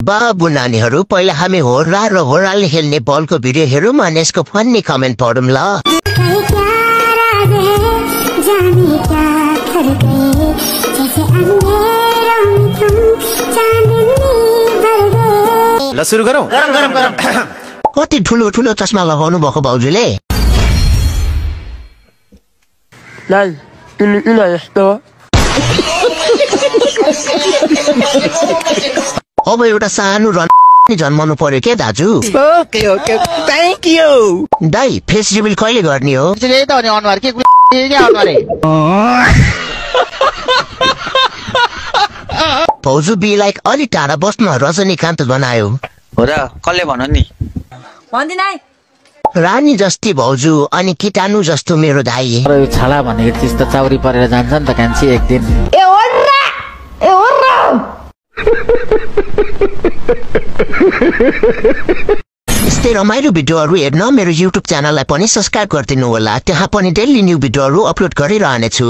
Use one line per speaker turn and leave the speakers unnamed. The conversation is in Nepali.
बाबु नानीहरू पहिला हामी होर्रा र होराले खेल्ने बलको भिडियो हेरौँ अनि यसको फन्नी कमेन्ट पढौँ ल।
ल सुरु गरौँ।
कति ठुलो ठुलो चस्मा लगाउनु भएको भाउजूले। अब एउटा सानो रन जन्माउनु पर्यो के दाजु।
Okay okay thank you.
दाइ फेस रिभिल कहिले गर्ने हो। भाउजू बी लाइक अलि टाढा बस्नु रजनीकान्त बनायो
हो र कसले भन्नु नि
भन्दिन है।
रानी जस्ती भाउजू अनि कीटाणु जस्तो मेरो दाइ।
यो छाला भनेको चिज त चाउरी परेर जान्छ नि त कान्छी एक दिन।
यस्तै रमाइलो भिडियोहरू हेर्न मेरो युट्युब च्यानललाई पनि सब्स्क्राइब गरिदिनु होला। त्यहाँ पनि डेली न्यू भिडियोहरू अपलोड गरिरहनेछु।